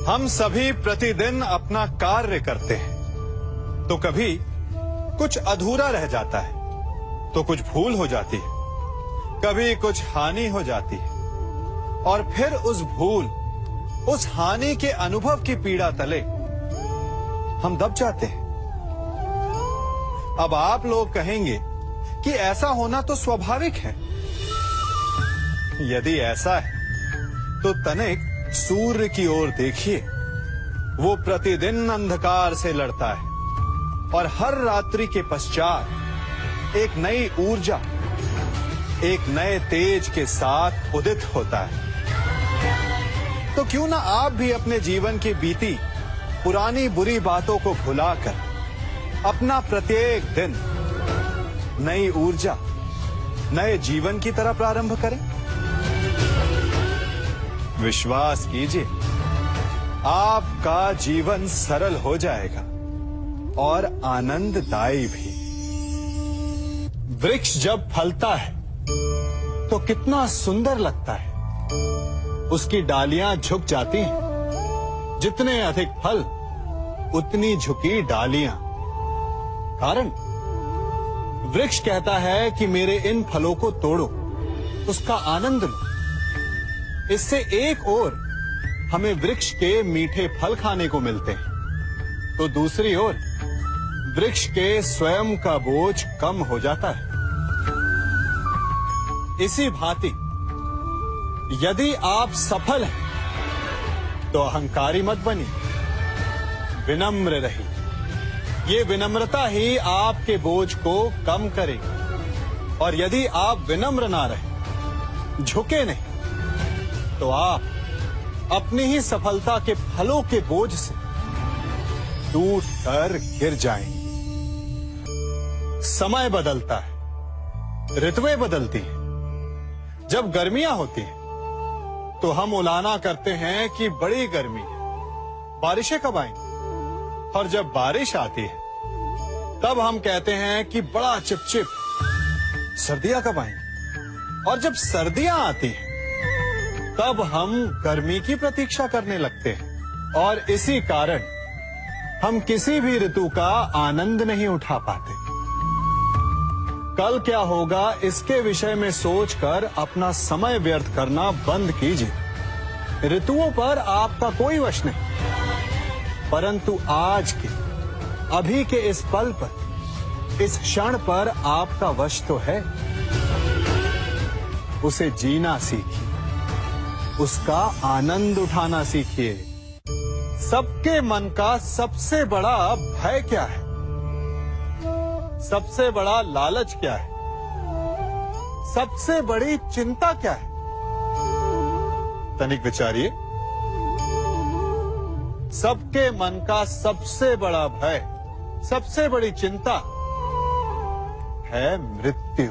हम सभी प्रतिदिन अपना कार्य करते हैं, तो कभी कुछ अधूरा रह जाता है, तो कुछ भूल हो जाती है, कभी कुछ हानि हो जाती है, और फिर उस भूल, उस हानि के अनुभव की पीड़ा तले हम दब जाते हैं। अब आप लोग कहेंगे कि ऐसा होना तो स्वाभाविक है। यदि ऐसा है तो तनिक सूर्य की ओर देखिए। वो प्रतिदिन अंधकार से लड़ता है और हर रात्रि के पश्चात एक नई ऊर्जा, एक नए तेज के साथ उदित होता है। तो क्यों ना आप भी अपने जीवन की बीती पुरानी बुरी बातों को भुलाकर अपना प्रत्येक दिन नई ऊर्जा, नए जीवन की तरह प्रारंभ करें। विश्वास कीजिए, आपका जीवन सरल हो जाएगा और आनंददायी भी। वृक्ष जब फलता है तो कितना सुंदर लगता है। उसकी डालियां झुक जाती हैं। जितने अधिक फल, उतनी झुकी डालियां। कारण वृक्ष कहता है कि मेरे इन फलों को तोड़ो, उसका आनंद लो। इससे एक ओर हमें वृक्ष के मीठे फल खाने को मिलते हैं, तो दूसरी ओर वृक्ष के स्वयं का बोझ कम हो जाता है। इसी भांति यदि आप सफल हैं तो अहंकारी मत बनिए, विनम्र रहिए। ये विनम्रता ही आपके बोझ को कम करेगी। और यदि आप विनम्र ना रहे, झुके नहीं, तो आप अपनी ही सफलता के फलों के बोझ से टूट कर गिर जाएंगे। समय बदलता है, ऋतुएं बदलती हैं। जब गर्मियां होती हैं तो हम उलाना करते हैं कि बड़ी गर्मी है, बारिशें कब आएंगी। और जब बारिश आती है तब हम कहते हैं कि बड़ा चिपचिप, सर्दियां कब आएंगी। और जब सर्दियां आती हैं तब हम गर्मी की प्रतीक्षा करने लगते हैं। और इसी कारण हम किसी भी ऋतु का आनंद नहीं उठा पाते। कल क्या होगा इसके विषय में सोचकर अपना समय व्यर्थ करना बंद कीजिए। ऋतुओं पर आपका कोई वश नहीं, परंतु आज के, अभी के इस पल पर, इस क्षण पर आपका वश तो है। उसे जीना सीखिए, उसका आनंद उठाना सीखिए। सबके मन का सबसे बड़ा भय क्या है? सबसे बड़ा लालच क्या है? सबसे बड़ी चिंता क्या है? तनिक विचारिए। सबके मन का सबसे बड़ा भय, सबसे बड़ी चिंता है मृत्यु।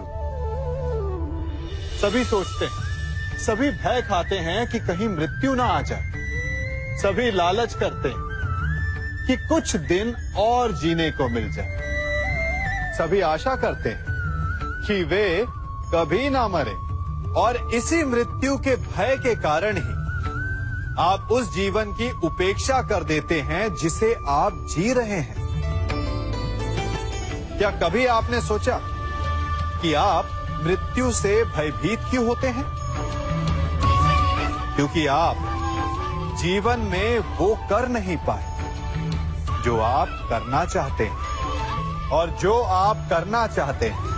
सभी सोचते हैं, सभी भय खाते हैं कि कहीं मृत्यु ना आ जाए। सभी लालच करते हैं कि कुछ दिन और जीने को मिल जाए। सभी आशा करते हैं कि वे कभी ना मरे। और इसी मृत्यु के भय के कारण ही आप उस जीवन की उपेक्षा कर देते हैं जिसे आप जी रहे हैं। क्या कभी आपने सोचा कि आप मृत्यु से भयभीत क्यों होते हैं? क्योंकि आप जीवन में वो कर नहीं पाए जो आप करना चाहते हैं। और जो आप करना चाहते हैं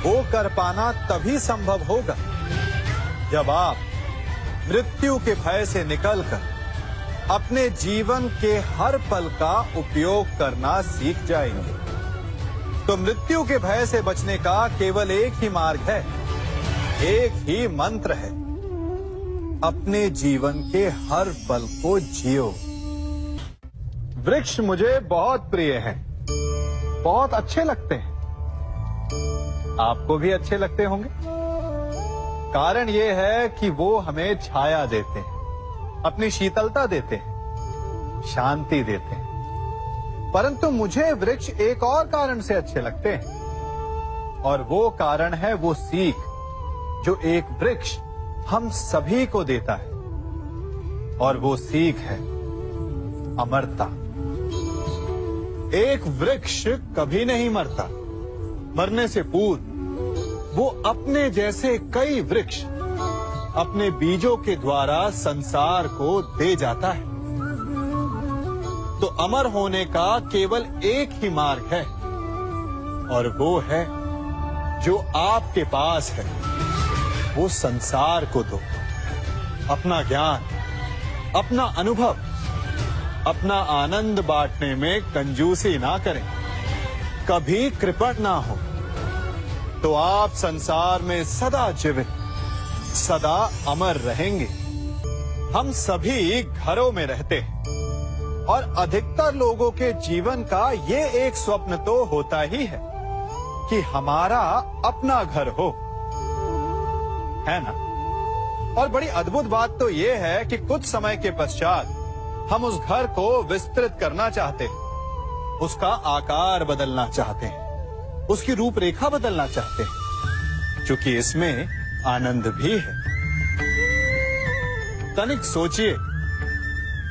वो कर पाना तभी संभव होगा जब आप मृत्यु के भय से निकलकर अपने जीवन के हर पल का उपयोग करना सीख जाएंगे। तो मृत्यु के भय से बचने का केवल एक ही मार्ग है, एक ही मंत्र है। अपने जीवन के हर पल को जियो। वृक्ष मुझे बहुत प्रिय हैं, बहुत अच्छे लगते हैं। आपको भी अच्छे लगते होंगे। कारण ये है कि वो हमें छाया देते हैं, अपनी शीतलता देते हैं, शांति देते हैं। परंतु मुझे वृक्ष एक और कारण से अच्छे लगते हैं, और वो कारण है वो सीख जो एक वृक्ष हम सभी को देता है। और वो सीख है अमरता। एक वृक्ष कभी नहीं मरता। मरने से पूर्व वो अपने जैसे कई वृक्ष अपने बीजों के द्वारा संसार को दे जाता है। तो अमर होने का केवल एक ही मार्ग है, और वो है जो आपके पास है। वो संसार को दो। अपना ज्ञान, अपना अनुभव, अपना आनंद बांटने में कंजूसी ना करें। कभी कृपण ना हो, तो आप संसार में सदा जीवित, सदा अमर रहेंगे। हम सभी घरों में रहते हैं, और अधिकतर लोगों के जीवन का ये एक स्वप्न तो होता ही है कि हमारा अपना घर हो, है ना? और बड़ी अद्भुत बात तो ये है कि कुछ समय के पश्चात हम उस घर को विस्तृत करना चाहते हैं, उसका आकार बदलना चाहते हैं, उसकी रूपरेखा बदलना चाहते हैं, क्योंकि इसमें आनंद भी है। तनिक सोचिए,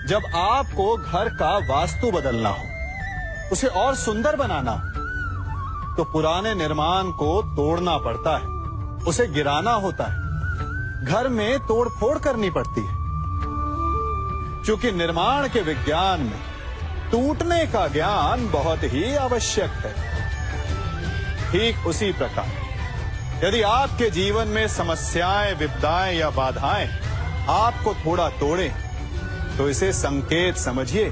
जब आपको घर का वास्तु बदलना हो, उसे और सुंदर बनाना हो, तो पुराने निर्माण को तोड़ना पड़ता है, उसे गिराना होता है, घर में तोड़फोड़ करनी पड़ती है। क्योंकि निर्माण के विज्ञान में टूटने का ज्ञान बहुत ही आवश्यक है। ठीक उसी प्रकार यदि आपके जीवन में समस्याएं, विपदाएं या बाधाएं आपको थोड़ा तोड़ें, तो इसे संकेत समझिए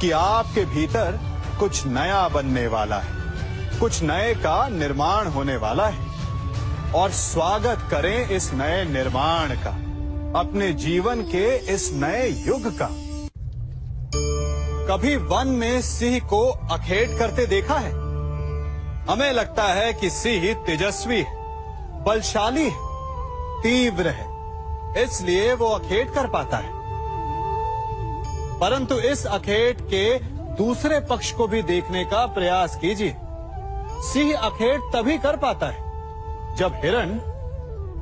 कि आपके भीतर कुछ नया बनने वाला है, कुछ नए का निर्माण होने वाला है। और स्वागत करें इस नए निर्माण का, अपने जीवन के इस नए युग का। कभी वन में सिंह को अखेट करते देखा है? हमें लगता है कि सिंह तेजस्वी है, बलशाली है, तीव्र है, इसलिए वो अखेट कर पाता है। परंतु इस अखेट के दूसरे पक्ष को भी देखने का प्रयास कीजिए। सिंह अखेट तभी कर पाता है जब हिरण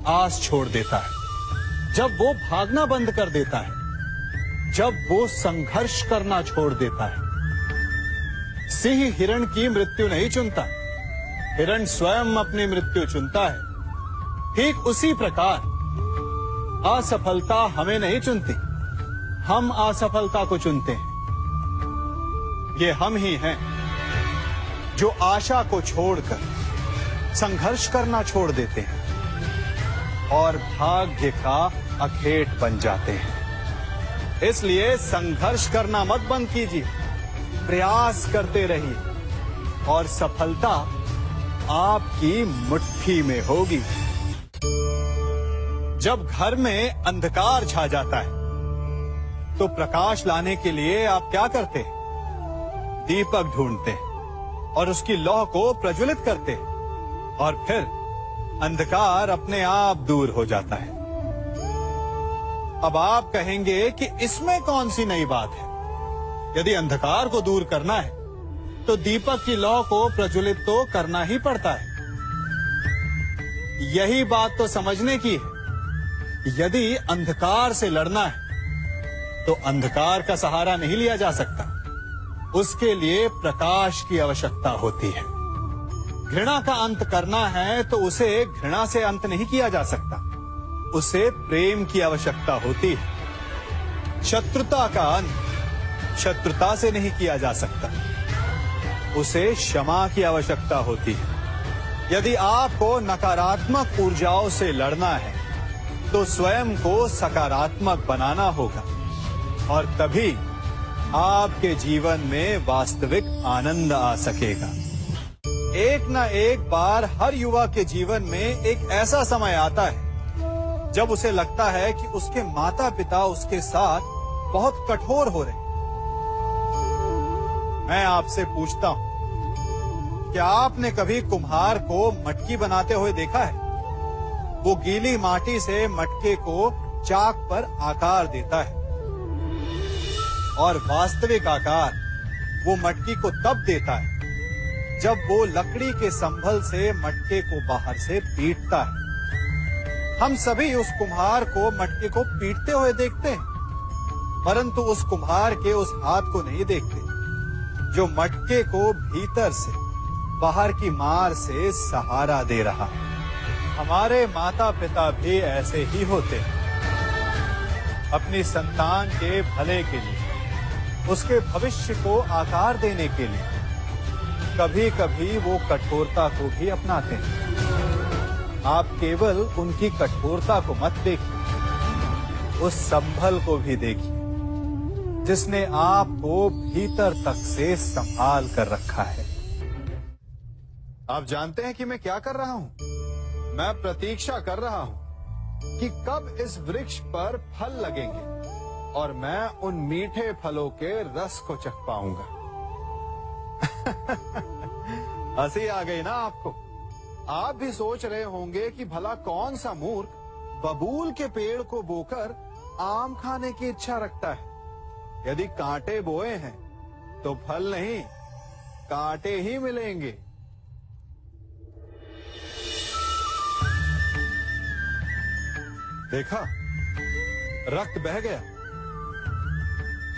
आस छोड़ देता है, जब वो भागना बंद कर देता है, जब वो संघर्ष करना छोड़ देता है। सिंह हिरण की मृत्यु नहीं चुनता, हिरण स्वयं अपनी मृत्यु चुनता है। ठीक उसी प्रकार असफलता हमें नहीं चुनती, हम असफलता को चुनते हैं। ये हम ही हैं जो आशा को छोड़कर संघर्ष करना छोड़ देते हैं और भाग्य का अखेट बन जाते हैं। इसलिए संघर्ष करना मत बंद कीजिए, प्रयास करते रहिए और सफलता आपकी मुट्ठी में होगी। जब घर में अंधकार छा जाता है, तो प्रकाश लाने के लिए आप क्या करते हैं? दीपक ढूंढते हैं और उसकी लौ को प्रज्वलित करते हैं, और फिर अंधकार अपने आप दूर हो जाता है। अब आप कहेंगे कि इसमें कौन सी नई बात है? यदि अंधकार को दूर करना है, तो दीपक की लौ को प्रज्वलित तो करना ही पड़ता है। यही बात तो समझने की है। यदि अंधकार से लड़ना है, तो अंधकार का सहारा नहीं लिया जा सकता, उसके लिए प्रकाश की आवश्यकता होती है। घृणा का अंत करना है, तो उसे घृणा से अंत नहीं किया जा सकता, उसे प्रेम की आवश्यकता होती है। शत्रुता का अंत शत्रुता से नहीं किया जा सकता, उसे क्षमा की आवश्यकता होती है। यदि आपको नकारात्मक ऊर्जाओं से लड़ना है, तो स्वयं को सकारात्मक बनाना होगा, और तभी आपके जीवन में वास्तविक आनंद आ सकेगा। एक न एक बार हर युवा के जीवन में एक ऐसा समय आता है जब उसे लगता है कि उसके माता पिता उसके साथ बहुत कठोर हो रहे हैं। मैं आपसे पूछता हूं, क्या आपने कभी कुम्हार को मटकी बनाते हुए देखा है? वो गीली माटी से मटके को चाक पर आकार देता है, और वास्तविक आकार वो मटकी को तब देता है जब वो लकड़ी के संभल से मटके को बाहर से पीटता है। हम सभी उस कुम्हार को मटके को पीटते हुए देखते हैं, परंतु उस कुम्हार के उस हाथ को नहीं देखते जो मटके को भीतर से बाहर की मार से सहारा दे रहा है। हमारे माता पिता भी ऐसे ही होते हैं। अपनी संतान के भले के लिए, उसके भविष्य को आकार देने के लिए कभी कभी वो कठोरता को भी अपनाते हैं। आप केवल उनकी कठोरता को मत देखिए, उस संभल को भी देखिए जिसने आपको भीतर तक से संभाल कर रखा है। आप जानते हैं कि मैं क्या कर रहा हूं? मैं प्रतीक्षा कर रहा हूं कि कब इस वृक्ष पर फल लगेंगे और मैं उन मीठे फलों के रस को चख पाऊंगा। हंसी आ गई ना आपको? आप भी सोच रहे होंगे कि भला कौन सा मूर्ख बबूल के पेड़ को बोकर आम खाने की इच्छा रखता है। यदि कांटे बोए हैं तो फल नहीं, कांटे ही मिलेंगे। देखा, रक्त बह गया।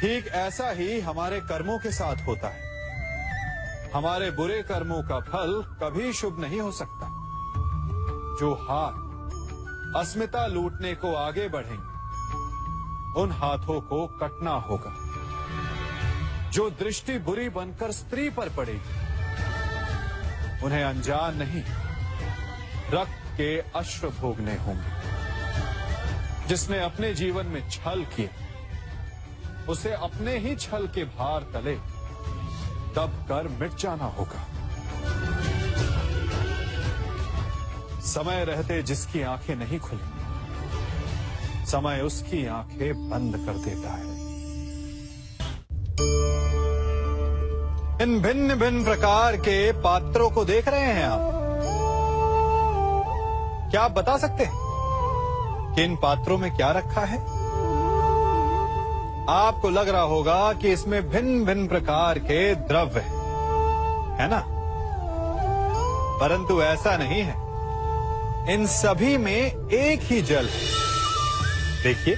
ठीक ऐसा ही हमारे कर्मों के साथ होता है। हमारे बुरे कर्मों का फल कभी शुभ नहीं हो सकता। जो हाथ अस्मिता लूटने को आगे बढ़ेंगे, उन हाथों को कटना होगा। जो दृष्टि बुरी बनकर स्त्री पर पड़ेगी, उन्हें अनजान नहीं रक्त के अश्रु भोगने होंगे। जिसने अपने जीवन में छल किया, उसे अपने ही छल के भार तले दब कर मिट जाना होगा। समय रहते जिसकी आंखें नहीं खुली, समय उसकी आंखें बंद कर देता है। इन भिन्न भिन्न प्रकार के पात्रों को देख रहे हैं आप? क्या आप बता सकते हैं कि इन पात्रों में क्या रखा है? आपको लग रहा होगा कि इसमें भिन्न भिन्न प्रकार के द्रव्य है ना? परंतु ऐसा नहीं है। इन सभी में एक ही जल है। देखिए,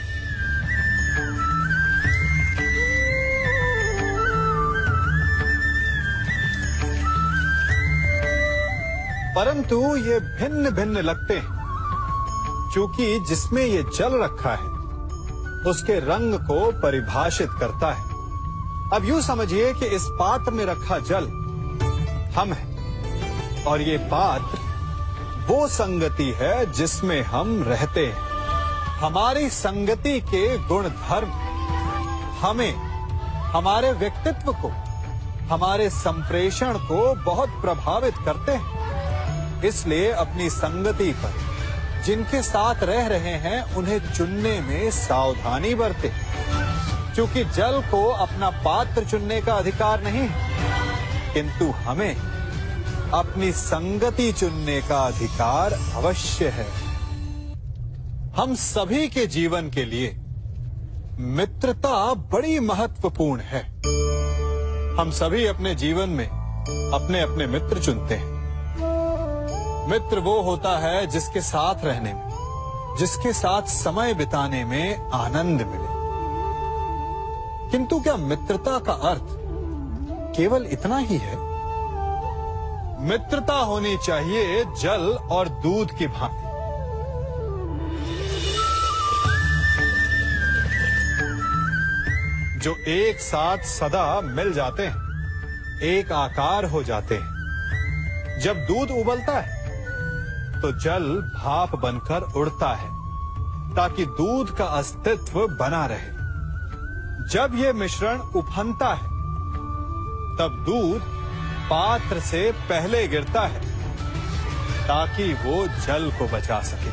परंतु ये भिन्न भिन्न लगते हैं क्योंकि जिसमें ये जल रखा है उसके रंग को परिभाषित करता है। अब यूं समझिए कि इस पात्र में रखा जल हम हैं और ये पात्र वो संगति है जिसमें हम रहते हैं। हमारी संगति के गुण धर्म हमें, हमारे व्यक्तित्व को, हमारे संप्रेषण को बहुत प्रभावित करते हैं। इसलिए अपनी संगति पर जिनके साथ रह रहे हैं उन्हें चुनने में सावधानी बरतें, क्योंकि जल को अपना पात्र चुनने का अधिकार नहीं है, किंतु हमें अपनी संगति चुनने का अधिकार अवश्य है। हम सभी के जीवन के लिए मित्रता बड़ी महत्वपूर्ण है। हम सभी अपने जीवन में अपने अपने मित्र चुनते हैं। मित्र वो होता है जिसके साथ रहने में, जिसके साथ समय बिताने में आनंद मिले। किंतु क्या मित्रता का अर्थ केवल इतना ही है? मित्रता होनी चाहिए जल और दूध की भांति। जो एक साथ सदा मिल जाते हैं, एक आकार हो जाते हैं। जब दूध उबलता है तो जल भाप बनकर उड़ता है ताकि दूध का अस्तित्व बना रहे। जब यह मिश्रण उफनता है तब दूध पात्र से पहले गिरता है ताकि वो जल को बचा सके।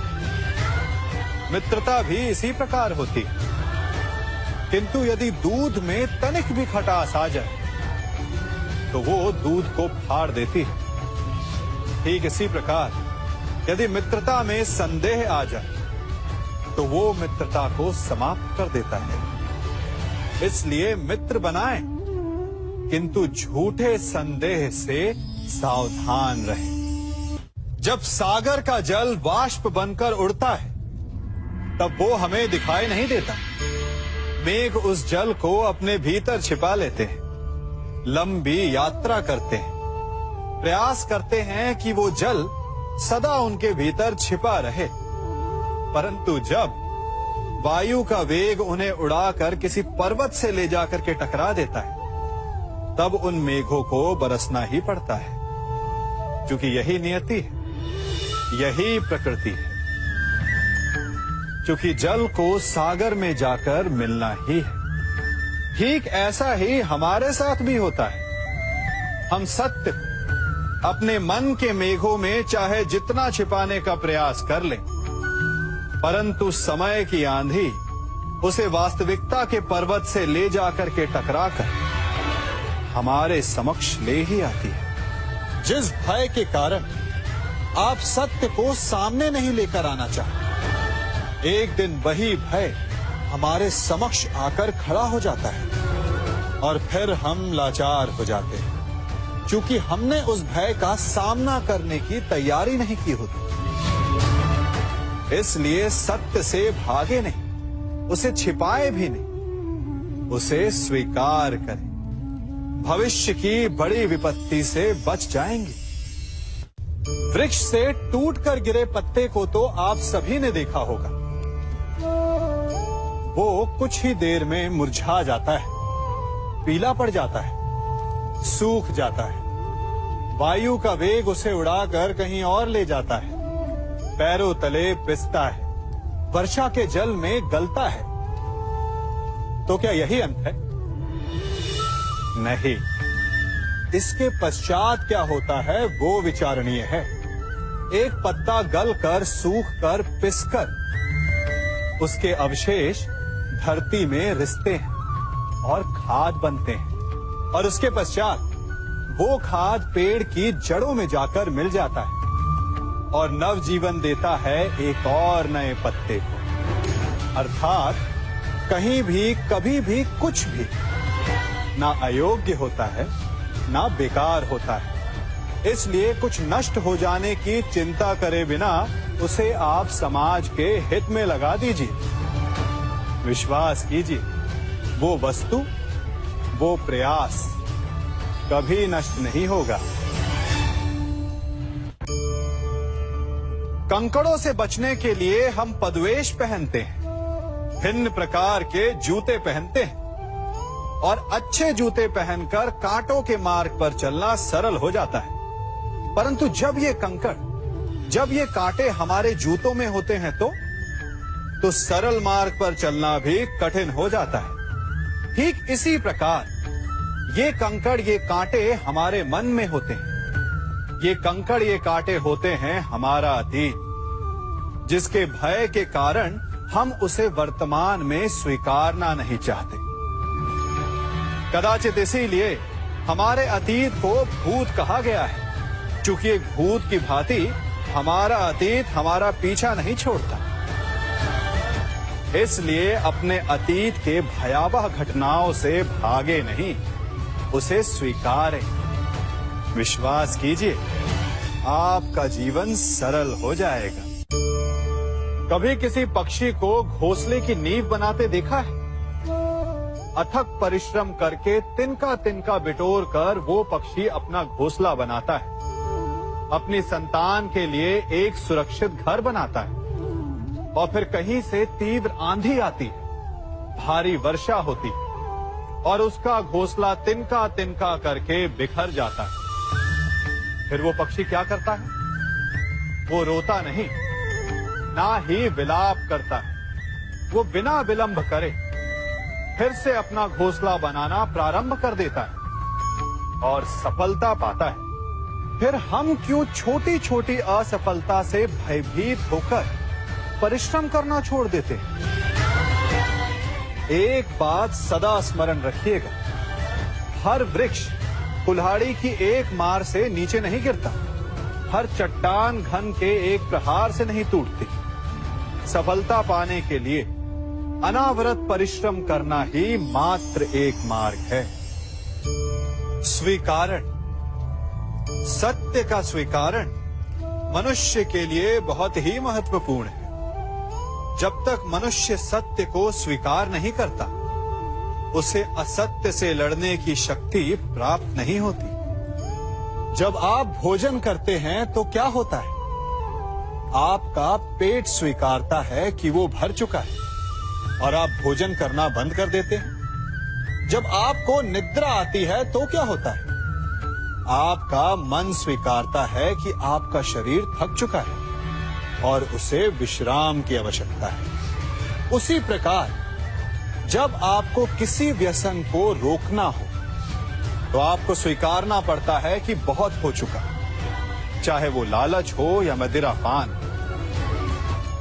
मित्रता भी इसी प्रकार होती है, किंतु यदि दूध में तनिक भी खटास आ जाए तो वो दूध को फाड़ देती है। ठीक इसी प्रकार यदि मित्रता में संदेह आ जाए तो वो मित्रता को समाप्त कर देता है। इसलिए मित्र बनाएं, किंतु झूठे संदेह से सावधान रहें। जब सागर का जल वाष्प बनकर उड़ता है तब वो हमें दिखाई नहीं देता। मेघ उस जल को अपने भीतर छिपा लेते हैं, लंबी यात्रा करते हैं, प्रयास करते हैं कि वो जल सदा उनके भीतर छिपा रहे। परंतु जब वायु का वेग उन्हें उड़ाकर किसी पर्वत से ले जाकर के टकरा देता है, तब उन मेघों को बरसना ही पड़ता है, क्योंकि यही नियति है, यही प्रकृति है। क्योंकि जल को सागर में जाकर मिलना ही है। ठीक ऐसा ही हमारे साथ भी होता है। हम सत्य अपने मन के मेघों में चाहे जितना छिपाने का प्रयास कर लें, परंतु समय की आंधी उसे वास्तविकता के पर्वत से ले जाकर के टकराकर हमारे समक्ष ले ही आती है। जिस भय के कारण आप सत्य को सामने नहीं लेकर आना चाहते, एक दिन वही भय हमारे समक्ष आकर खड़ा हो जाता है और फिर हम लाचार हो जाते हैं, क्योंकि हमने उस भय का सामना करने की तैयारी नहीं की होती। इसलिए सत्य से भागे नहीं, उसे छिपाए भी नहीं, उसे स्वीकार करें। भविष्य की बड़ी विपत्ति से बच जाएंगे। वृक्ष से टूटकर गिरे पत्ते को तो आप सभी ने देखा होगा। वो कुछ ही देर में मुरझा जाता है, पीला पड़ जाता है, सूख जाता है। वायु का वेग उसे उड़ाकर कहीं और ले जाता है, पैरों तले पिसता है, वर्षा के जल में गलता है। तो क्या यही अंत है? नहीं। इसके पश्चात क्या होता है वो विचारणीय है। एक पत्ता गलकर, सूखकर, पिसकर उसके अवशेष धरती में रिसते हैं और खाद बनते हैं, और उसके पश्चात वो खाद पेड़ की जड़ों में जाकर मिल जाता है और नव जीवन देता है एक और नए पत्ते को। अर्थात कहीं भी, कभी भी, कुछ भी ना अयोग्य होता है, ना बेकार होता है। इसलिए कुछ नष्ट हो जाने की चिंता करे बिना उसे आप समाज के हित में लगा दीजिए। विश्वास कीजिए, वो वस्तु, वो प्रयास कभी नष्ट नहीं होगा। कंकड़ों से बचने के लिए हम पदवेश पहनते हैं, भिन्न प्रकार के जूते पहनते हैं, और अच्छे जूते पहनकर कांटों के मार्ग पर चलना सरल हो जाता है। परंतु जब ये कंकड़, जब ये कांटे हमारे जूतों में होते हैं तो सरल मार्ग पर चलना भी कठिन हो जाता है। ठीक इसी प्रकार ये कंकड़, ये कांटे हमारे मन में होते हैं। ये कंकड़, ये कांटे होते हैं हमारा अतीत, जिसके भय के कारण हम उसे वर्तमान में स्वीकारना नहीं चाहते। कदाचित इसीलिए हमारे अतीत को भूत कहा गया है, क्योंकि एक भूत की भांति हमारा अतीत हमारा पीछा नहीं छोड़ता। इसलिए अपने अतीत के भयावह घटनाओं से भागे नहीं, उसे स्वीकारें। विश्वास कीजिए, आपका जीवन सरल हो जाएगा। कभी किसी पक्षी को घोंसले की नींव बनाते देखा है? अथक परिश्रम करके तिनका तिनका बिटोर कर वो पक्षी अपना घोंसला बनाता है, अपनी संतान के लिए एक सुरक्षित घर बनाता है। और फिर कहीं से तीव्र आंधी आती है, भारी वर्षा होती है, और उसका घोंसला तिनका तिनका करके बिखर जाता है। फिर वो पक्षी क्या करता है? वो रोता नहीं, ना ही विलाप करता है। वो बिना विलंब करे फिर से अपना घोंसला बनाना प्रारंभ कर देता है और सफलता पाता है। फिर हम क्यों छोटी छोटी असफलता से भयभीत होकर परिश्रम करना छोड़ देते हैं? एक बात सदा स्मरण रखिएगा, हर वृक्ष कुल्हाड़ी की एक मार से नीचे नहीं गिरता, हर चट्टान घन के एक प्रहार से नहीं टूटती। सफलता पाने के लिए अनावरत परिश्रम करना ही मात्र एक मार्ग है। स्वीकारण, सत्य का स्वीकारण मनुष्य के लिए बहुत ही महत्वपूर्ण है। जब तक मनुष्य सत्य को स्वीकार नहीं करता, उसे असत्य से लड़ने की शक्ति प्राप्त नहीं होती। जब आप भोजन करते हैं तो क्या होता है? आपका पेट स्वीकारता है कि वो भर चुका है और आप भोजन करना बंद कर देते हैं। जब आपको निद्रा आती है तो क्या होता है? आपका मन स्वीकारता है कि आपका शरीर थक चुका है और उसे विश्राम की आवश्यकता है। उसी प्रकार जब आपको किसी व्यसन को रोकना हो तो आपको स्वीकारना पड़ता है कि बहुत हो चुका, चाहे वो लालच हो या मदिरापान।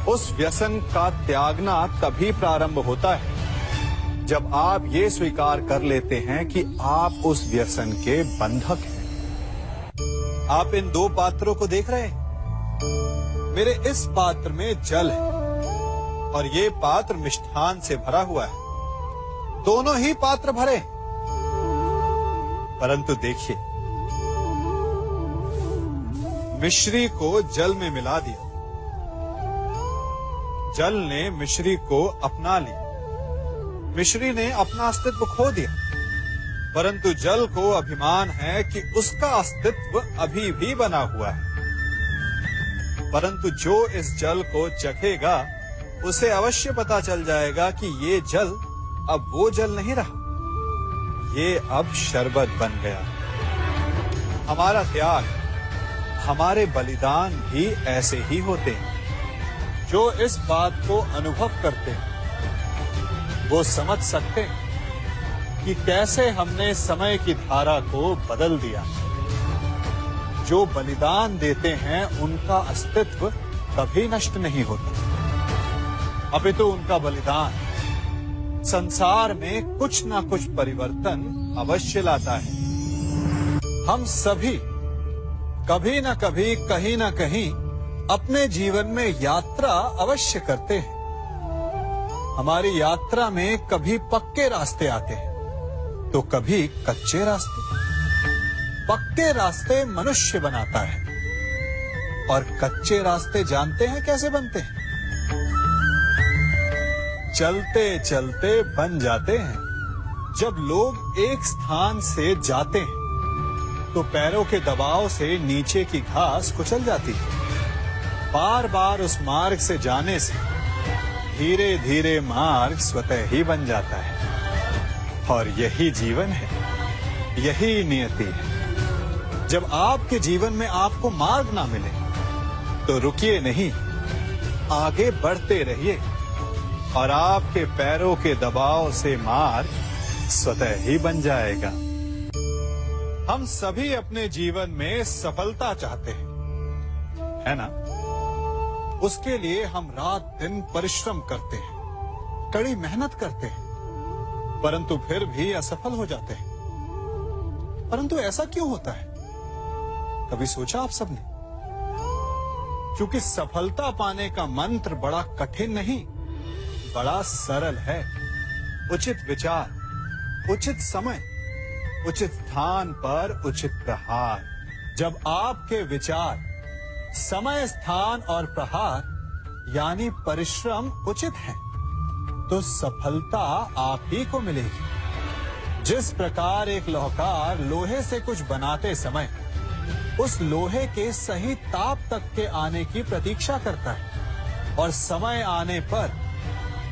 उस व्यसन का त्यागना तभी प्रारंभ होता है जब आप ये स्वीकार कर लेते हैं कि आप उस व्यसन के बंधक हैं। आप इन दो पात्रों को देख रहे हैं। मेरे इस पात्र में जल है और ये पात्र मिष्ठान से भरा हुआ है। दोनों ही पात्र भरे, परंतु देखिए, मिश्री को जल में मिला दिया, जल ने मिश्री को अपना लिया, मिश्री ने अपना अस्तित्व खो दिया, परंतु जल को अभिमान है कि उसका अस्तित्व अभी भी बना हुआ है। परंतु जो इस जल को चखेगा उसे अवश्य पता चल जाएगा कि ये जल अब वो जल नहीं रहा, ये अब शरबत बन गया। हमारा त्याग, हमारे बलिदान भी ऐसे ही होते हैं। जो इस बात को अनुभव करते हैं वो समझ सकते हैं कि कैसे हमने समय की धारा को बदल दिया। जो बलिदान देते हैं उनका अस्तित्व कभी नष्ट नहीं होता, अपितु उनका बलिदान संसार में कुछ ना कुछ परिवर्तन अवश्य लाता है। हम सभी कभी ना कभी, कहीं ना कहीं अपने जीवन में यात्रा अवश्य करते हैं। हमारी यात्रा में कभी पक्के रास्ते आते हैं तो कभी कच्चे रास्ते। पक्के रास्ते मनुष्य बनाता है और कच्चे रास्ते जानते हैं कैसे बनते हैं? चलते चलते बन जाते हैं। जब लोग एक स्थान से जाते हैं तो पैरों के दबाव से नीचे की घास कुचल जाती है। बार बार उस मार्ग से जाने से धीरे धीरे मार्ग स्वतः ही बन जाता है। और यही जीवन है, यही नियति है। जब आपके जीवन में आपको मार्ग ना मिले तो रुकिए नहीं, आगे बढ़ते रहिए और आपके पैरों के दबाव से मार्ग स्वतः ही बन जाएगा। हम सभी अपने जीवन में सफलता चाहते हैं, है ना? उसके लिए हम रात दिन परिश्रम करते हैं, कड़ी मेहनत करते हैं, परंतु फिर भी असफल हो जाते हैं। परंतु ऐसा क्यों होता है? कभी सोचा आप सबने? क्योंकि सफलता पाने का मंत्र बड़ा कठिन नहीं, बड़ा सरल है। उचित विचार, उचित समय, उचित स्थान पर उचित प्रहार। जब आपके विचार, समय, स्थान और प्रहार यानी परिश्रम उचित हैं, तो सफलता आप ही को मिलेगी। जिस प्रकार एक लोहार लोहे से कुछ बनाते समय उस लोहे के सही ताप तक के आने की प्रतीक्षा करता है और समय आने पर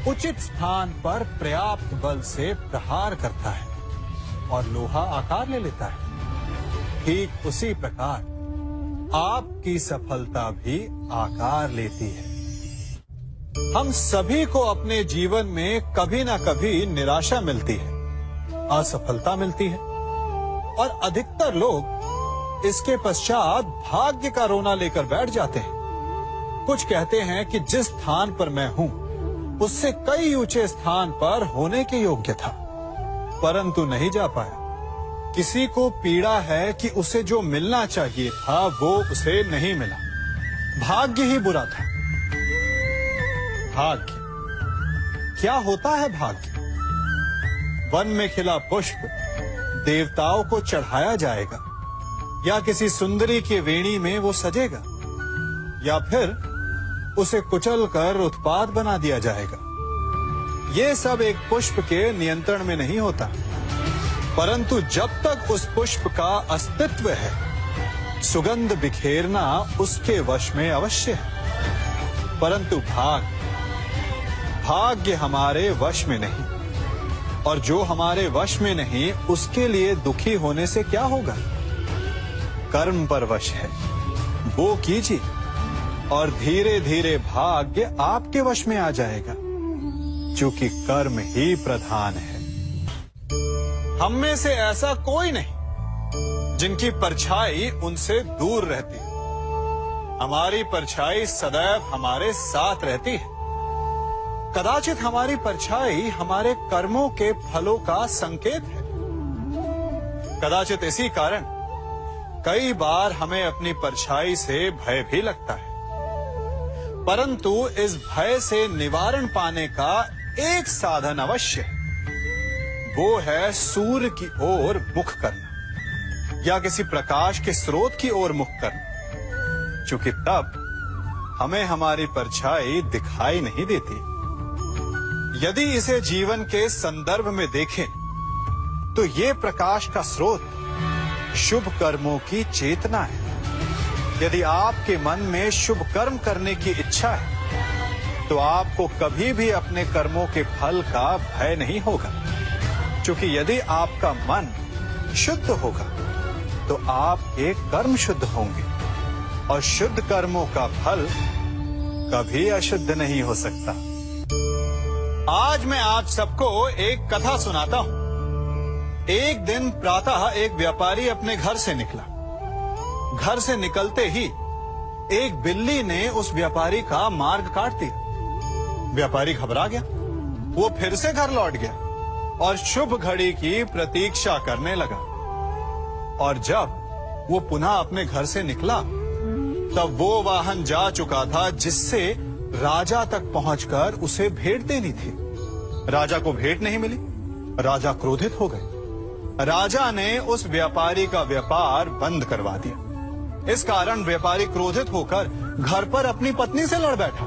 उचित स्थान पर पर्याप्त बल से प्रहार करता है और लोहा आकार ले लेता है, ठीक उसी प्रकार आपकी सफलता भी आकार लेती है। हम सभी को अपने जीवन में कभी ना कभी निराशा मिलती है, असफलता मिलती है और अधिकतर लोग इसके पश्चात भाग्य का रोना लेकर बैठ जाते हैं। कुछ कहते हैं कि जिस स्थान पर मैं हूं उससे कई ऊंचे स्थान पर होने के योग्य था, परंतु नहीं जा पाया। किसी को पीड़ा है कि उसे जो मिलना चाहिए था वो उसे नहीं मिला, भाग्य ही बुरा था। भाग्य क्या होता है? भाग्य वन में खिला पुष्प देवताओं को चढ़ाया जाएगा, या किसी सुंदरी की वेणी में वो सजेगा, या फिर उसे कुचल कर उत्पाद बना दिया जाएगा, ये सब एक पुष्प के नियंत्रण में नहीं होता, परंतु जब तक उस पुष्प का अस्तित्व है, सुगंध बिखेरना उसके वश में अवश्य है। परंतु भाग्य हमारे वश में नहीं, और जो हमारे वश में नहीं उसके लिए दुखी होने से क्या होगा। कर्म पर वश है, वो कीजिए और धीरे धीरे भाग्य आपके वश में आ जाएगा, क्योंकि कर्म ही प्रधान है। हम में से ऐसा कोई नहीं जिनकी परछाई उनसे दूर रहती है। हमारी परछाई सदैव हमारे साथ रहती है। कदाचित हमारी परछाई हमारे कर्मों के फलों का संकेत है। कदाचित इसी कारण कई बार हमें अपनी परछाई से भय भी लगता है, परंतु इस भय से निवारण पाने का एक साधन अवश्य है। वो है सूर्य की ओर मुख करना या किसी प्रकाश के स्रोत की ओर मुख करना, क्योंकि तब हमें हमारी परछाई दिखाई नहीं देती। यदि इसे जीवन के संदर्भ में देखें तो ये प्रकाश का स्रोत शुभ कर्मों की चेतना है। यदि आपके मन में शुभ कर्म करने की इच्छा है तो आपको कभी भी अपने कर्मों के फल का भय नहीं होगा, क्योंकि यदि आपका मन शुद्ध होगा तो आपके कर्म शुद्ध होंगे और शुद्ध कर्मों का फल कभी अशुद्ध नहीं हो सकता। आज मैं आप सबको एक कथा सुनाता हूं। एक दिन प्रातः एक व्यापारी अपने घर से निकला। घर से निकलते ही एक बिल्ली ने उस व्यापारी का मार्ग काट दिया। व्यापारी घबरा गया। वो फिर से घर लौट गया और शुभ घड़ी की प्रतीक्षा करने लगा। और जब वो पुनः अपने घर से निकला तब वो वाहन जा चुका था जिससे राजा तक पहुंचकर उसे भेंट देनी थी। राजा को भेंट नहीं मिली। राजा क्रोधित हो गए। राजा ने उस व्यापारी का व्यापार बंद करवा दिया। इस कारण व्यापारी क्रोधित होकर घर पर अपनी पत्नी से लड़ बैठा।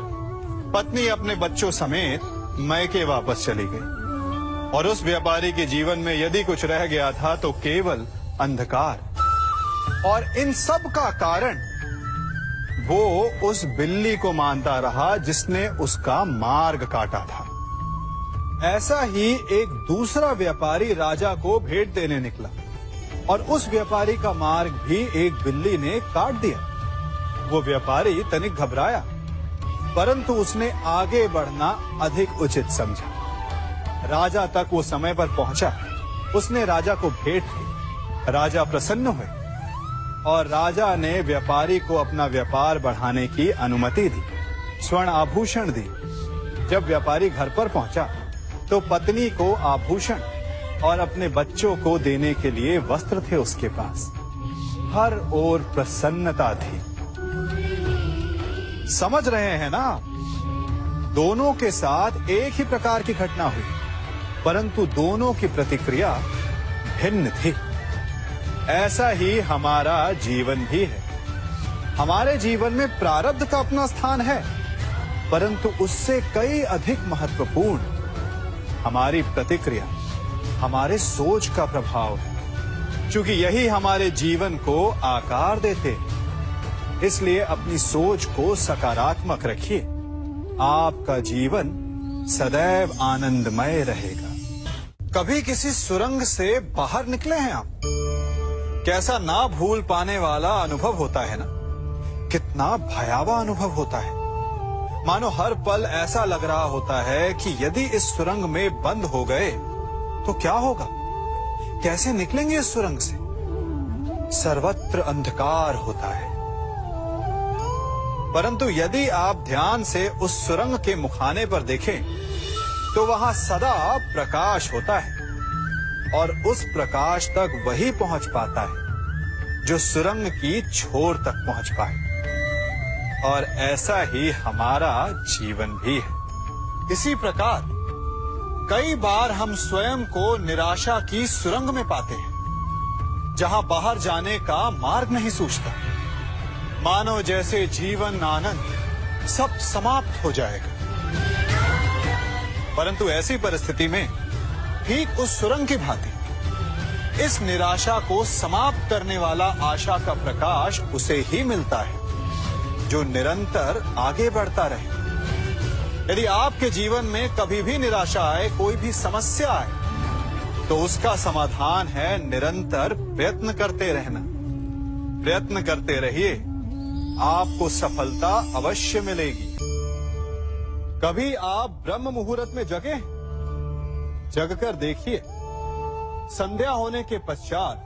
पत्नी अपने बच्चों समेत मैके वापस चली गई और उस व्यापारी के जीवन में यदि कुछ रह गया था तो केवल अंधकार। और इन सब का कारण वो उस बिल्ली को मानता रहा जिसने उसका मार्ग काटा था। ऐसा ही एक दूसरा व्यापारी राजा को भेंट देने निकला और उस व्यापारी का मार्ग भी एक बिल्ली ने काट दिया। वो व्यापारी तनिक घबराया, परंतु उसने आगे बढ़ना अधिक उचित समझा। राजा तक वो समय पर पहुंचा। उसने राजा को भेंट की। राजा प्रसन्न हुए और राजा ने व्यापारी को अपना व्यापार बढ़ाने की अनुमति दी, स्वर्ण आभूषण दी। जब व्यापारी घर पर पहुंचा तो पत्नी को आभूषण और अपने बच्चों को देने के लिए वस्त्र थे उसके पास। हर ओर प्रसन्नता थी। समझ रहे हैं ना? दोनों के साथ एक ही प्रकार की घटना हुई, परंतु दोनों की प्रतिक्रिया भिन्न थी। ऐसा ही हमारा जीवन भी है। हमारे जीवन में प्रारब्ध का अपना स्थान है, परंतु उससे कई अधिक महत्वपूर्ण हमारी प्रतिक्रिया, हमारे सोच का प्रभाव है, क्योंकि यही हमारे जीवन को आकार देते। इसलिए अपनी सोच को सकारात्मक रखिए। आपका जीवन सदैव आनंदमय रहेगा। कभी किसी सुरंग से बाहर निकले हैं आप? कैसा ना भूल पाने वाला अनुभव होता है ना? कितना भयावह अनुभव होता है। मानो हर पल ऐसा लग रहा होता है कि यदि इस सुरंग में बंद हो गए तो क्या होगा? कैसे निकलेंगे इस सुरंग से? सर्वत्र अंधकार होता है। परंतु यदि आप ध्यान से उस सुरंग के मुखाने पर देखें तो वहां सदा प्रकाश होता है और उस प्रकाश तक वही पहुंच पाता है जो सुरंग की छोर तक पहुंच पाए। और ऐसा ही हमारा जीवन भी है। इसी प्रकार कई बार हम स्वयं को निराशा की सुरंग में पाते हैं, जहां बाहर जाने का मार्ग नहीं सूझता। मानो जैसे जीवन आनंद सब समाप्त हो जाएगा। परंतु ऐसी परिस्थिति में ठीक उस सुरंग की भांति इस निराशा को समाप्त करने वाला आशा का प्रकाश उसे ही मिलता है जो निरंतर आगे बढ़ता रहे। यदि आपके जीवन में कभी भी निराशा आए, कोई भी समस्या आए, तो उसका समाधान है निरंतर प्रयत्न करते रहना। प्रयत्न करते रहिए, आपको सफलता अवश्य मिलेगी। कभी आप ब्रह्म मुहूर्त में जगे? जगकर देखिए, संध्या होने के पश्चात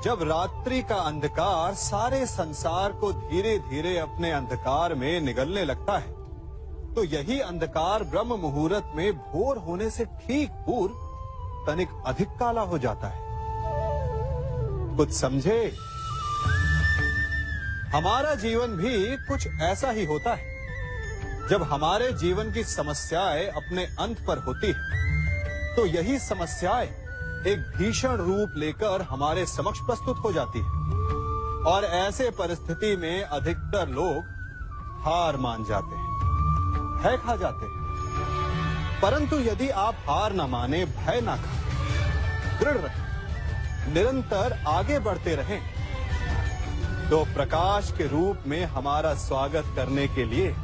जब रात्रि का अंधकार सारे संसार को धीरे धीरे अपने अंधकार में निगलने लगता है, तो यही अंधकार ब्रह्म मुहूर्त में भोर होने से ठीक पूर्व तनिक अधिक काला हो जाता है। कुछ समझे? हमारा जीवन भी कुछ ऐसा ही होता है। जब हमारे जीवन की समस्याएं अपने अंत पर होती है, तो यही समस्याएं एक भीषण रूप लेकर हमारे समक्ष प्रस्तुत हो जाती है और ऐसे परिस्थिति में अधिकतर लोग हार मान जाते हैं, भय खा जाते हैं। परंतु यदि आप हार न माने, भय न खाएं, दृढ़ रहें, निरंतर आगे बढ़ते रहें, तो प्रकाश के रूप में हमारा स्वागत करने के लिए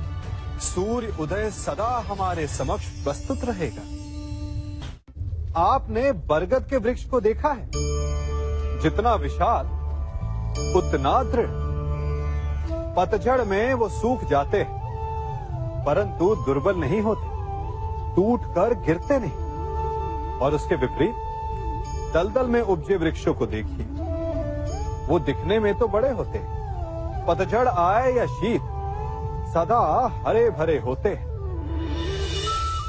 सूर्य उदय सदा हमारे समक्ष प्रस्तुत रहेगा। आपने बरगद के वृक्ष को देखा है? जितना विशाल उतना दृढ़। पतझड़ में वो सूख जाते हैं, परंतु दुर्बल नहीं होते, टूटकर गिरते नहीं। और उसके विपरीत दलदल में उपजे वृक्षों को देखिए, वो दिखने में तो बड़े होते हैं, पतझड़ आए या शीत सदा हरे भरे होते हैं,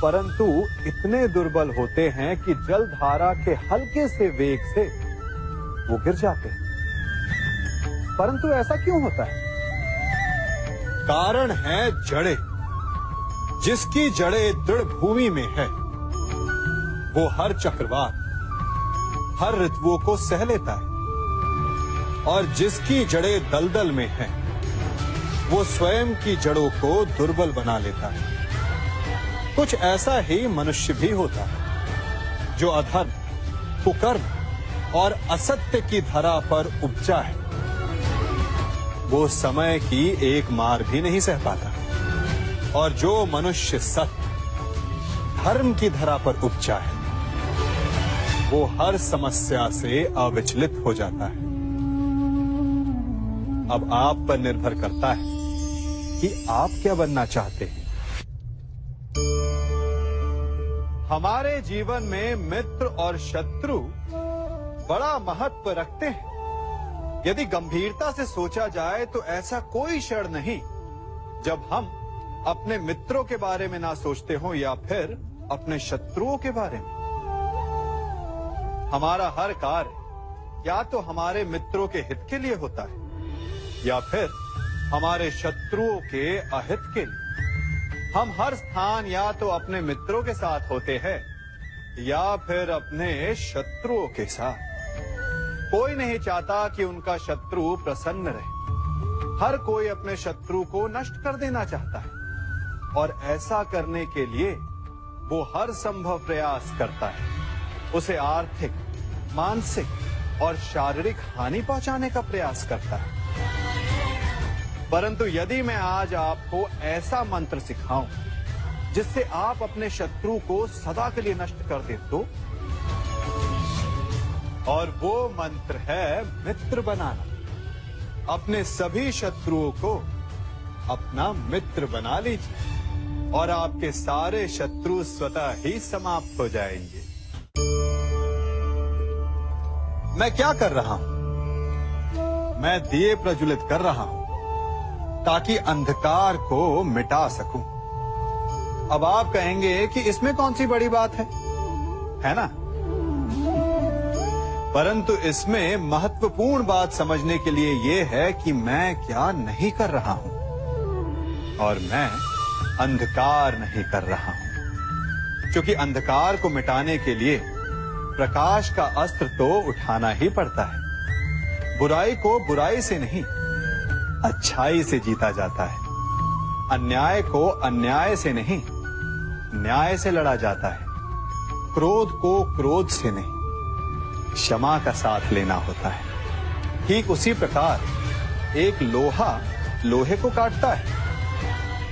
परंतु इतने दुर्बल होते हैं कि जलधारा के हल्के से वेग से वो गिर जाते हैं। परंतु ऐसा क्यों होता है? कारण है जड़ें। जिसकी जड़ें दृढ़ भूमि में है, वो हर चक्रवात, हर ऋतुओं को सह लेता है, और जिसकी जड़ें दलदल में है, वो स्वयं की जड़ों को दुर्बल बना लेता है। कुछ ऐसा ही मनुष्य भी होता है जो अधर्म, कुकर्म और असत्य की धरा पर उपजा है। वो समय की एक मार भी नहीं सह पाता, और जो मनुष्य सत्य, धर्म की धरा पर उपजा है, वो हर समस्या से अविचलित हो जाता है। अब आप पर निर्भर करता है कि आप क्या बनना चाहते हैं। हमारे जीवन में मित्र और शत्रु बड़ा महत्व रखते हैं। यदि गंभीरता से सोचा जाए तो ऐसा कोई क्षण नहीं जब हम अपने मित्रों के बारे में ना सोचते हो या फिर अपने शत्रुओं के बारे में। हमारा हर कार्य या तो हमारे मित्रों के हित के लिए होता है या फिर हमारे शत्रुओं के अहित के लिए। हम हर स्थान या तो अपने मित्रों के साथ होते हैं या फिर अपने शत्रुओं के साथ। कोई नहीं चाहता कि उनका शत्रु प्रसन्न रहे। हर कोई अपने शत्रु को नष्ट कर देना चाहता है, और ऐसा करने के लिए वो हर संभव प्रयास करता है। उसे आर्थिक, मानसिक और शारीरिक हानि पहुंचाने का प्रयास करता है। परंतु यदि मैं आज आपको ऐसा मंत्र सिखाऊं जिससे आप अपने शत्रु को सदा के लिए नष्ट कर दे तो, और वो मंत्र है मित्र बनाना। अपने सभी शत्रुओं को अपना मित्र बना लीजिए और आपके सारे शत्रु स्वतः ही समाप्त हो जाएंगे। मैं क्या कर रहा हूं? मैं दिए प्रज्वलित कर रहा हूं ताकि अंधकार को मिटा सकूं। अब आप कहेंगे कि इसमें कौन सी बड़ी बात है ना? परंतु इसमें महत्वपूर्ण बात समझने के लिए यह है कि मैं क्या नहीं कर रहा हूं, और मैं अंधकार नहीं कर रहा हूं। क्योंकि अंधकार को मिटाने के लिए प्रकाश का अस्त्र तो उठाना ही पड़ता है। बुराई को बुराई से नहीं, अच्छाई से जीता जाता है। अन्याय को अन्याय से नहीं, न्याय से लड़ा जाता है। क्रोध को क्रोध से नहीं, क्षमा का साथ लेना होता है। ठीक उसी प्रकार एक लोहा लोहे को काटता है,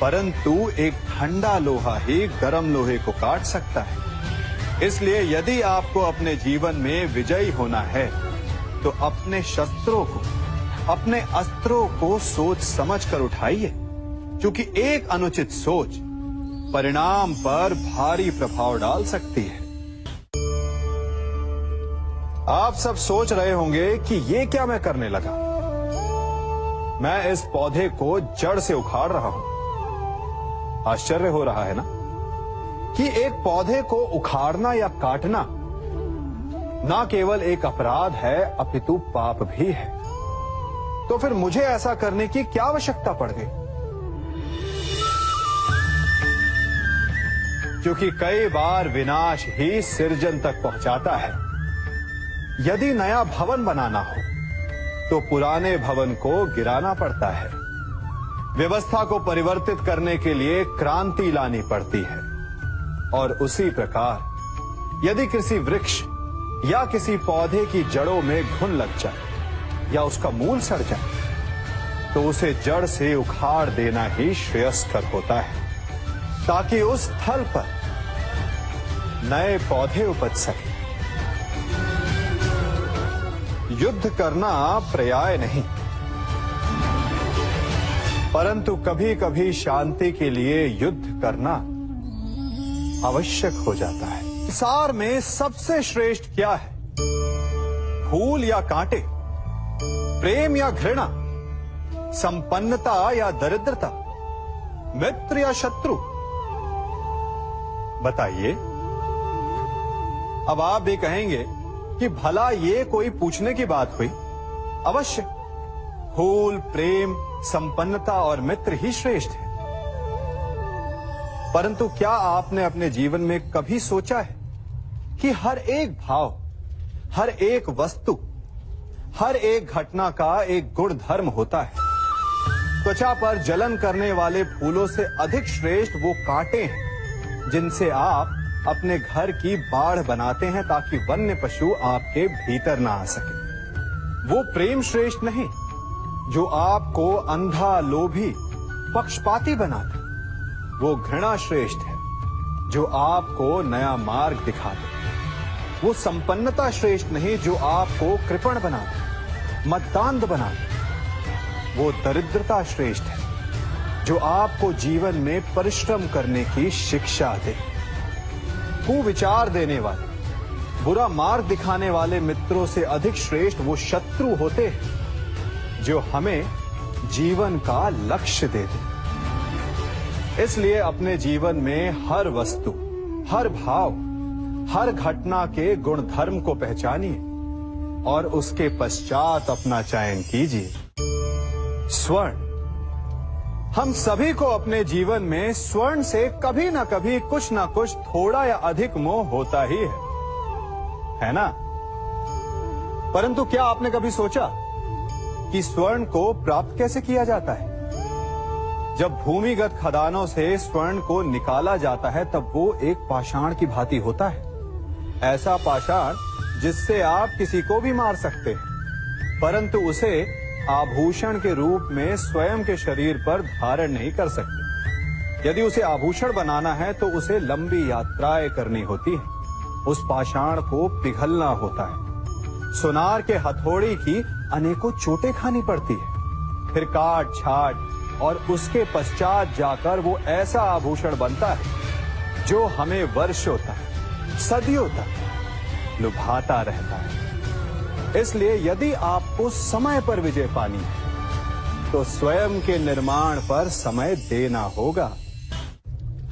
परंतु एक ठंडा लोहा ही गर्म लोहे को काट सकता है। इसलिए यदि आपको अपने जीवन में विजयी होना है तो अपने शस्त्रों को, अपने अस्त्रों को सोच समझ कर उठाइए, क्योंकि एक अनुचित सोच परिणाम पर भारी प्रभाव डाल सकती है। आप सब सोच रहे होंगे कि ये क्या मैं करने लगा। मैं इस पौधे को जड़ से उखाड़ रहा हूं। आश्चर्य हो रहा है ना कि एक पौधे को उखाड़ना या काटना ना केवल एक अपराध है अपितु पाप भी है। तो फिर मुझे ऐसा करने की क्या आवश्यकता पड़ गई? क्योंकि कई बार विनाश ही सृजन तक पहुंचाता है। यदि नया भवन बनाना हो तो पुराने भवन को गिराना पड़ता है। व्यवस्था को परिवर्तित करने के लिए क्रांति लानी पड़ती है। और उसी प्रकार यदि किसी वृक्ष या किसी पौधे की जड़ों में घुन लग जाए या उसका मूल सड़ जाए तो उसे जड़ से उखाड़ देना ही श्रेयस्कर होता है, ताकि उस स्थल पर नए पौधे उपज सके। युद्ध करना पर्याय नहीं, परंतु कभी कभी शांति के लिए युद्ध करना आवश्यक हो जाता है। संसार में सबसे श्रेष्ठ क्या है? फूल या कांटे, प्रेम या घृणा, संपन्नता या दरिद्रता, मित्र या शत्रु? बताइए। अब आप भी कहेंगे कि भला ये कोई पूछने की बात हुई? अवश्य, फूल, प्रेम, संपन्नता और मित्र ही श्रेष्ठ है। परंतु क्या आपने अपने जीवन में कभी सोचा है कि हर एक भाव, हर एक वस्तु, हर एक घटना का एक गुण धर्म होता है? त्वचा पर जलन करने वाले फूलों से अधिक श्रेष्ठ वो कांटे हैं जिनसे आप अपने घर की बाढ़ बनाते हैं ताकि वन्य पशु आपके भीतर ना आ सके। वो प्रेम श्रेष्ठ नहीं जो आपको अंधा, लोभी, पक्षपाती बनाते। वो घृणा श्रेष्ठ है जो आपको नया मार्ग दिखाते। वो संपन्नता श्रेष्ठ नहीं जो आपको कृपण बनाते, मद्दांध बनाते। वो दरिद्रता श्रेष्ठ है जो आपको जीवन में परिश्रम करने की शिक्षा दे। कुविचार देने वाले, बुरा मार्ग दिखाने वाले मित्रों से अधिक श्रेष्ठ वो शत्रु होते हैं जो हमें जीवन का लक्ष्य देते। इसलिए अपने जीवन में हर वस्तु, हर भाव, हर घटना के गुण धर्म को पहचानिए और उसके पश्चात अपना चयन कीजिए। स्वर्ण, हम सभी को अपने जीवन में स्वर्ण से कभी ना कभी कुछ ना कुछ थोड़ा या अधिक मोह होता ही है ना? परंतु क्या आपने कभी सोचा कि स्वर्ण को प्राप्त कैसे किया जाता है? जब भूमिगत खदानों से स्वर्ण को निकाला जाता है तब वो एक पाषाण की भांति होता है। ऐसा पाषाण जिससे आप किसी को भी मार सकते हैं, परंतु उसे आभूषण के रूप में स्वयं के शरीर पर धारण नहीं कर सकते। यदि उसे आभूषण बनाना है तो उसे लंबी यात्राएं करनी होती है। उस पाषाण को पिघलना होता है। सुनार के हथौड़ी की अनेकों चोटें खानी पड़ती है, फिर काट छाट और उसके पश्चात जाकर वो ऐसा आभूषण बनता है जो हमें वर्षों तक, सदियों तक लुभाता रहता है। इसलिए यदि आपको समय पर विजय पानी है तो स्वयं के निर्माण पर समय देना होगा।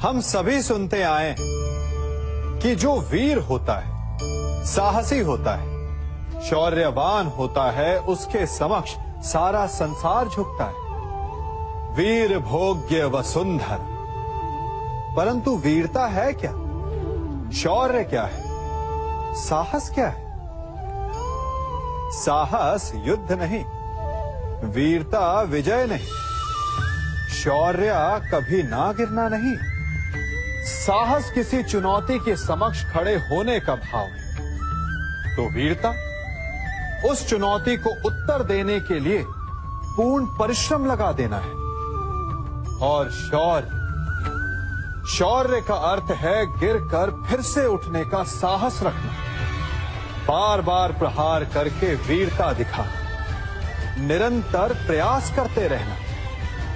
हम सभी सुनते आए हैं कि जो वीर होता है, साहसी होता है, शौर्यवान होता है, उसके समक्ष सारा संसार झुकता है। वीर भोग्य वसुंधर। परंतु वीरता है क्या? शौर्य क्या है? साहस क्या है? साहस युद्ध नहीं, वीरता विजय नहीं, शौर्य कभी ना गिरना नहीं, साहस किसी चुनौती के समक्ष खड़े होने का भाव है, तो वीरता उस चुनौती को उत्तर देने के लिए पूर्ण परिश्रम लगा देना है। और शौर्य का अर्थ है गिरकर फिर से उठने का साहस रखना, बार बार प्रहार करके वीरता दिखाना, निरंतर प्रयास करते रहना,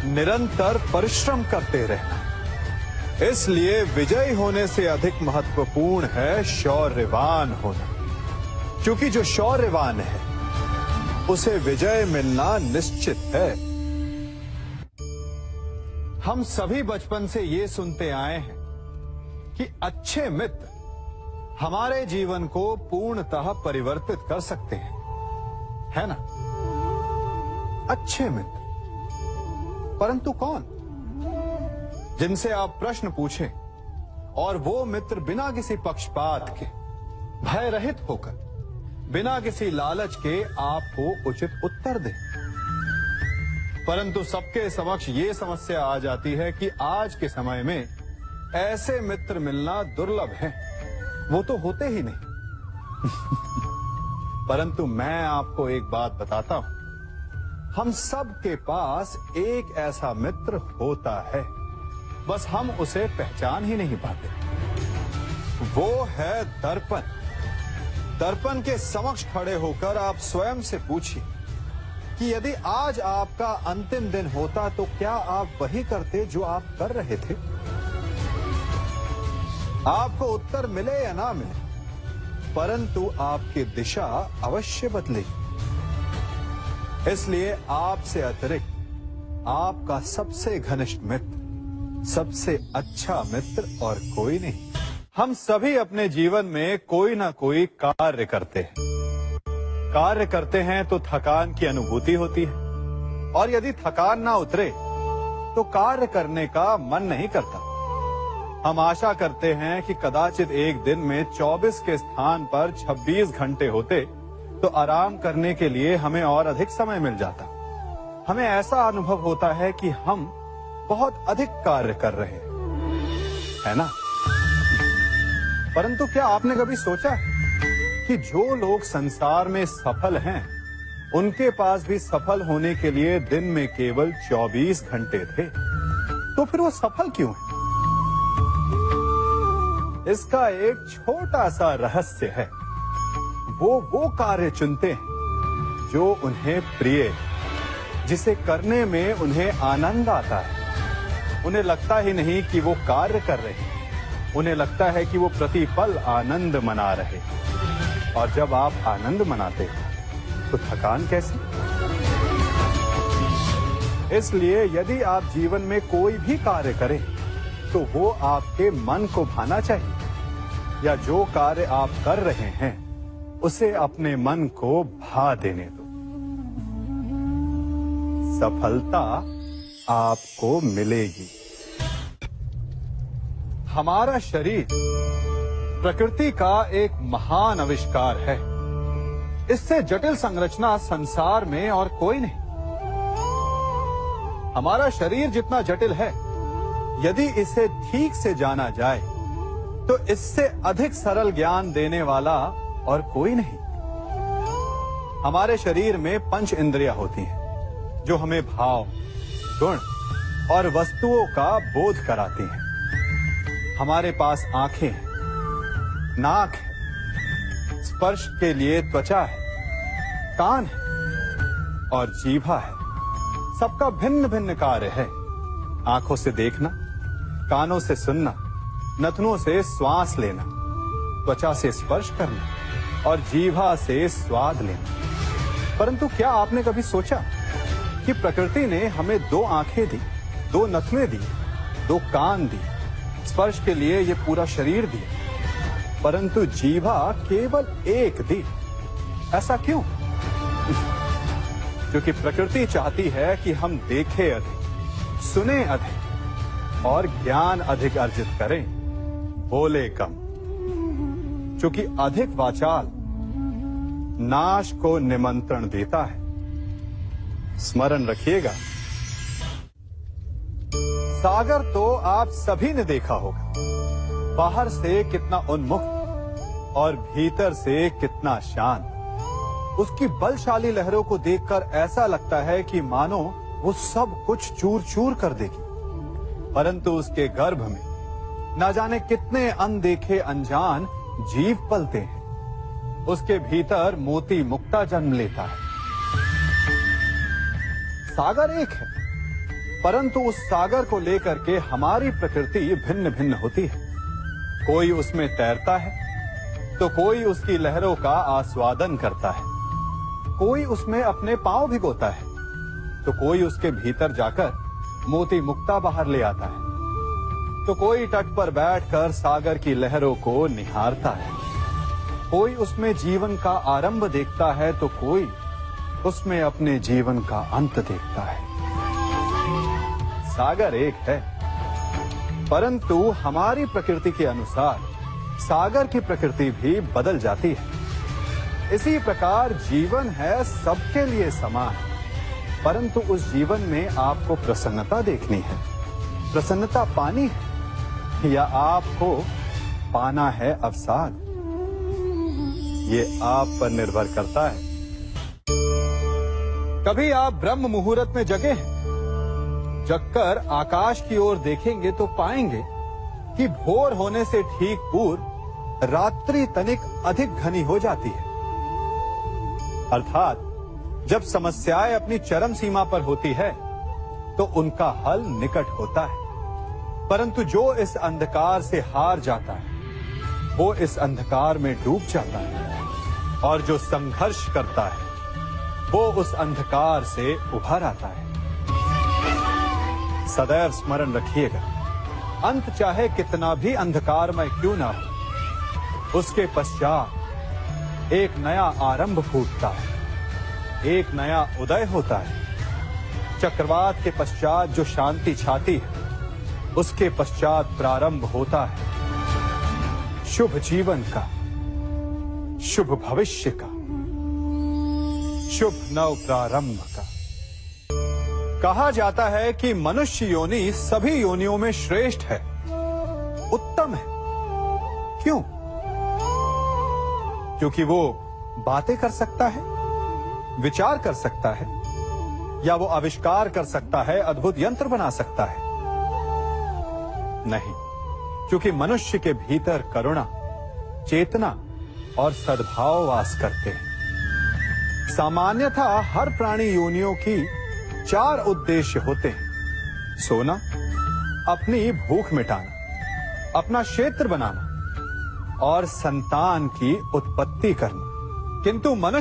निरंतर परिश्रम करते रहना। इसलिए विजयी होने से अधिक महत्वपूर्ण है शौर्यवान होना, क्योंकि जो शौर्यवान है उसे विजय मिलना निश्चित है। हम सभी बचपन से ये सुनते आए हैं कि अच्छे मित्र हमारे जीवन को पूर्णतः परिवर्तित कर सकते हैं, है ना? अच्छे मित्र, परंतु कौन? जिनसे आप प्रश्न पूछें और वो मित्र बिना किसी पक्षपात के, भय रहित होकर, बिना किसी लालच के आपको उचित उत्तर दे। परंतु सबके समक्ष ये समस्या आ जाती है कि आज के समय में ऐसे मित्र मिलना दुर्लभ है, वो तो होते ही नहीं। परंतु मैं आपको एक बात बताता हूं, हम सब के पास एक ऐसा मित्र होता है, बस हम उसे पहचान ही नहीं पाते। वो है दर्पण। दर्पण के समक्ष खड़े होकर आप स्वयं से पूछिए कि यदि आज आपका अंतिम दिन होता तो क्या आप वही करते जो आप कर रहे थे? आपको उत्तर मिले या ना मिले, परंतु आपकी दिशा अवश्य बदलेगी। इसलिए आपसे अतिरिक्त आपका सबसे घनिष्ठ मित्र, सबसे अच्छा मित्र और कोई नहीं। हम सभी अपने जीवन में कोई ना कोई कार्य करते हैं। कार्य करते हैं तो थकान की अनुभूति होती है, और यदि थकान ना उतरे तो कार्य करने का मन नहीं करता। हम आशा करते हैं कि कदाचित एक दिन में 24 के स्थान पर 26 घंटे होते तो आराम करने के लिए हमें और अधिक समय मिल जाता। हमें ऐसा अनुभव होता है कि हम बहुत अधिक कार्य कर रहे हैं, है ना? परंतु क्या आपने कभी सोचा है कि जो लोग संसार में सफल हैं, उनके पास भी सफल होने के लिए दिन में केवल 24 घंटे थे? तो फिर वो सफल क्यों है? इसका एक छोटा सा रहस्य है। वो कार्य चुनते हैं जो उन्हें प्रिय है, जिसे करने में उन्हें आनंद आता है। उन्हें लगता ही नहीं कि वो कार्य कर रहे हैं, उन्हें लगता है कि वो प्रतिपल आनंद मना रहे। और जब आप आनंद मनाते हैं तो थकान कैसी? इसलिए यदि आप जीवन में कोई भी कार्य करें तो वो आपके मन को भाना चाहिए, या जो कार्य आप कर रहे हैं उसे अपने मन को भा देने दो। सफलता आपको मिलेगी। हमारा शरीर प्रकृति का एक महान आविष्कार है। इससे जटिल संरचना संसार में और कोई नहीं। हमारा शरीर जितना जटिल है, यदि इसे ठीक से जाना जाए तो इससे अधिक सरल ज्ञान देने वाला और कोई नहीं। हमारे शरीर में 5 इंद्रियां होती हैं जो हमें भाव, गुण और वस्तुओं का बोध कराती हैं। हमारे पास आंखें हैं, नाक है, स्पर्श के लिए त्वचा है, कान है और जीभा है। सबका भिन्न भिन्न कार्य है। आंखों से देखना, कानों से सुनना, नथनों से श्वास लेना, त्वचा से स्पर्श करना और जीभा से स्वाद लेना। परंतु क्या आपने कभी सोचा कि प्रकृति ने हमें 2 आंखें दी, 2 नथुएं दी, 2 कान दी, स्पर्श के लिए ये पूरा शरीर दिया, परंतु जीभा केवल 1 दी? ऐसा क्यों? क्योंकि प्रकृति चाहती है कि हम देखें अधिक, सुने अधिक और ज्ञान अधिक अर्जित करें, बोले कम। क्योंकि अधिक वाचाल नाश को निमंत्रण देता है। स्मरण रखिएगा, सागर तो आप सभी ने देखा होगा, बाहर से कितना उन्मुक्त और भीतर से कितना शांत। उसकी बलशाली लहरों को देखकर ऐसा लगता है कि मानो वो सब कुछ चूर चूर कर देगी, परंतु उसके गर्भ में न जाने कितने अनदेखे अनजान जीव पलते हैं। उसके भीतर मोती मुक्ता जन्म लेता है। सागर एक है, परंतु उस सागर को लेकर के हमारी प्रकृति भिन्न भिन्न होती है। कोई उसमें तैरता है तो कोई उसकी लहरों का आस्वादन करता है, कोई उसमें अपने पांव भिगोता है तो कोई उसके भीतर जाकर मोती मुक्ता बाहर ले आता है, तो कोई तट पर बैठकर सागर की लहरों को निहारता है। कोई उसमें जीवन का आरंभ देखता है तो कोई उसमें अपने जीवन का अंत देखता है। सागर एक है, परंतु हमारी प्रकृति के अनुसार सागर की प्रकृति भी बदल जाती है। इसी प्रकार जीवन है सबके लिए समान, परंतु उस जीवन में आपको प्रसन्नता देखनी है, प्रसन्नता पानी है, या आपको पाना है अवसाद, ये आप पर निर्भर करता है। कभी आप ब्रह्म मुहूर्त में जगे हैं? जगकर आकाश की ओर देखेंगे तो पाएंगे कि भोर होने से ठीक पूर्व रात्रि तनिक अधिक घनी हो जाती है। अर्थात जब समस्याएं अपनी चरम सीमा पर होती है तो उनका हल निकट होता है, परंतु जो इस अंधकार से हार जाता है वो इस अंधकार में डूब जाता है, और जो संघर्ष करता है वो उस अंधकार से उभर आता है। सदैव स्मरण रखिएगा, अंत चाहे कितना भी अंधकारमय क्यों ना हो, उसके पश्चात एक नया आरंभ फूटता है, एक नया उदय होता है। चक्रवात के पश्चात जो शांति छाती है उसके पश्चात प्रारंभ होता है शुभ जीवन का, शुभ भविष्य का, शुभ नव प्रारंभ का। कहा जाता है कि मनुष्य योनि सभी योनियों में श्रेष्ठ है, उत्तम है। क्यों? क्योंकि वो बातें कर सकता है, विचार कर सकता है, या वो आविष्कार कर सकता है, अद्भुत यंत्र बना सकता है? नहीं, क्योंकि मनुष्य के भीतर करुणा, चेतना और सद्भाव वास करते हैं। सामान्यतः हर प्राणी योनियों की 4 उद्देश्य होते हैं: सोना, अपनी भूख मिटाना, अपना क्षेत्र बनाना और संतान की उत्पत्ति करना। किंतु मनुष्य